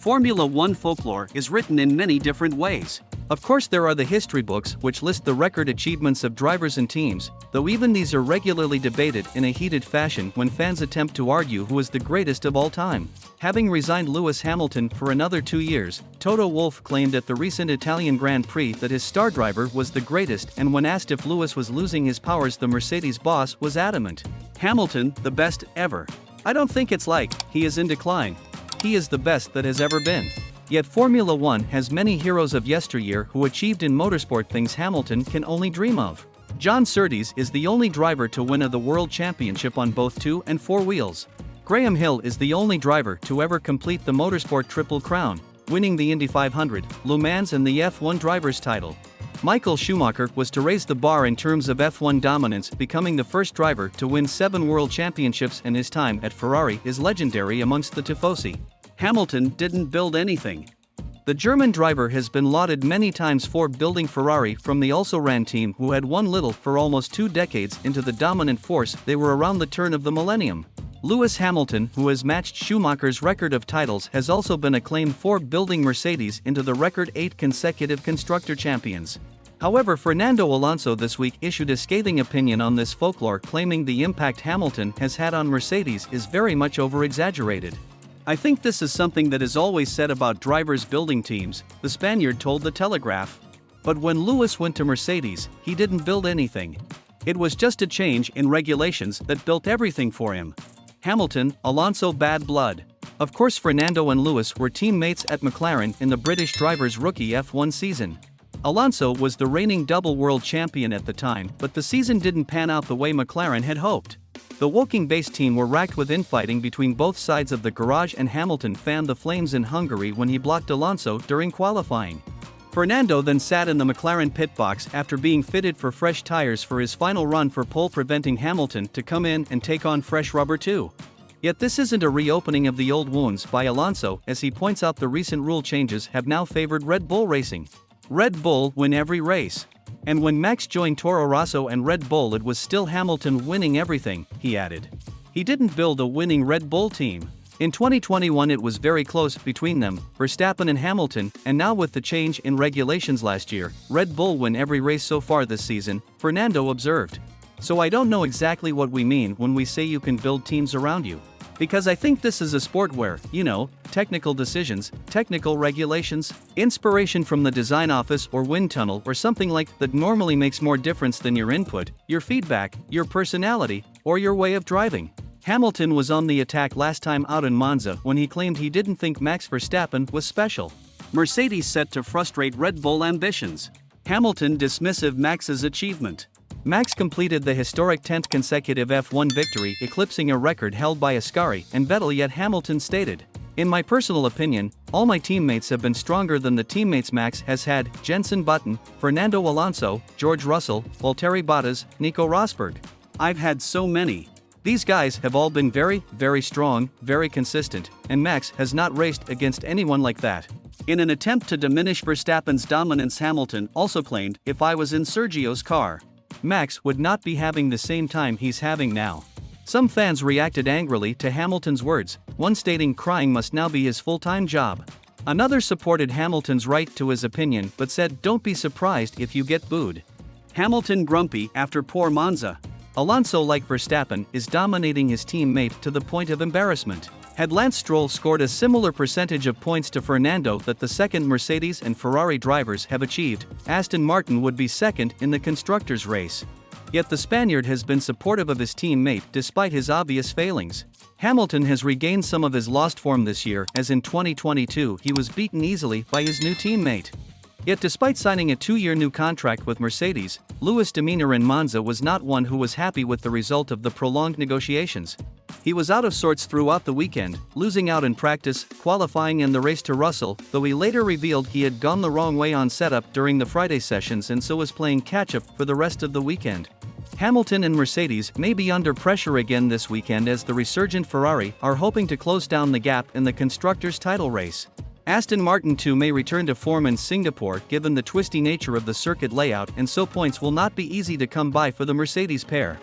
Formula One folklore is written in many different ways. Of course, there are the history books which list the record achievements of drivers and teams, though even these are regularly debated in a heated fashion when fans attempt to argue who is the greatest of all time. Having resigned Lewis Hamilton for another 2 years, Toto Wolff claimed at the recent Italian Grand Prix that his star driver was the greatest, and when asked if Lewis was losing his powers, the Mercedes boss was adamant. Hamilton, the best ever. I don't think it's like he is in decline. He is the best that has ever been. Yet Formula One has many heroes of yesteryear who achieved in motorsport things Hamilton can only dream of. John Surtees is the only driver to win the World Championship on both 2 and 4 wheels. Graham Hill is the only driver to ever complete the motorsport Triple Crown, winning the Indy 500, Le Mans and the F1 driver's title. Michael Schumacher was to raise the bar in terms of F1 dominance, becoming the first driver to win 7 world championships, and his time at Ferrari is legendary amongst the tifosi. Hamilton didn't build anything. The German driver has been lauded many times for building Ferrari from the also-ran team who had won little for almost 2 decades into the dominant force they were around the turn of the millennium. Lewis Hamilton, who has matched Schumacher's record of titles, has also been acclaimed for building Mercedes into the record 8 consecutive constructor champions. However, Fernando Alonso this week issued a scathing opinion on this folklore, claiming the impact Hamilton has had on Mercedes is very much over-exaggerated. I think this is something that is always said about drivers building teams, the Spaniard told The Telegraph. But when Lewis went to Mercedes, he didn't build anything. It was just a change in regulations that built everything for him. Hamilton, Alonso bad blood. Of course, Fernando and Lewis were teammates at McLaren in the British driver's rookie F1 season. Alonso was the reigning double world champion at the time, but the season didn't pan out the way McLaren had hoped. The Woking-based team were racked with infighting between both sides of the garage, and Hamilton fanned the flames in Hungary when he blocked Alonso during qualifying. Fernando then sat in the McLaren pit box after being fitted for fresh tires for his final run for pole, preventing Hamilton to come in and take on fresh rubber too. Yet this isn't a reopening of the old wounds by Alonso, as he points out the recent rule changes have now favored Red Bull racing. Red Bull win every race. And when Max joined Toro Rosso and Red Bull, it was still Hamilton winning everything, he added. He didn't build a winning Red Bull team. In 2021 it was very close between them, Verstappen and Hamilton, and now with the change in regulations last year, Red Bull win every race so far this season, Fernando observed. So I don't know exactly what we mean when we say you can build teams around you. Because I think this is a sport where, technical decisions, technical regulations, inspiration from the design office or wind tunnel or something like that normally makes more difference than your input, your feedback, your personality, or your way of driving. Hamilton was on the attack last time out in Monza when he claimed he didn't think Max Verstappen was special. Mercedes set to frustrate Red Bull ambitions. Hamilton dismissive Max's achievement. Max completed the historic 10th consecutive F1 victory, eclipsing a record held by Ascari and Vettel, yet Hamilton stated, "In my personal opinion, all my teammates have been stronger than the teammates Max has had: Jenson Button, Fernando Alonso, George Russell, Valtteri Bottas, Nico Rosberg. I've had so many. These guys have all been very, very strong, very consistent, and Max has not raced against anyone like that." In an attempt to diminish Verstappen's dominance, Hamilton also claimed, "If I was in Sergio's car, Max would not be having the same time he's having now." Some fans reacted angrily to Hamilton's words, one stating crying must now be his full-time job. Another supported Hamilton's right to his opinion but said, "Don't be surprised if you get booed." Hamilton grumpy after poor Monza. Alonso, like Verstappen, is dominating his teammate to the point of embarrassment. Had Lance Stroll scored a similar percentage of points to Fernando that the second Mercedes and Ferrari drivers have achieved, Aston Martin would be second in the constructors' race. Yet the Spaniard has been supportive of his teammate despite his obvious failings. Hamilton has regained some of his lost form this year, as in 2022 he was beaten easily by his new teammate. Yet despite signing a 2-year new contract with Mercedes, Lewis' demeanor in Monza was not one who was happy with the result of the prolonged negotiations. He was out of sorts throughout the weekend, losing out in practice, qualifying and the race to Russell, though he later revealed he had gone the wrong way on setup during the Friday sessions and so was playing catch-up for the rest of the weekend. Hamilton and Mercedes may be under pressure again this weekend, as the resurgent Ferrari are hoping to close down the gap in the constructors' title race. Aston Martin too may return to form in Singapore given the twisty nature of the circuit layout, and so points will not be easy to come by for the Mercedes pair.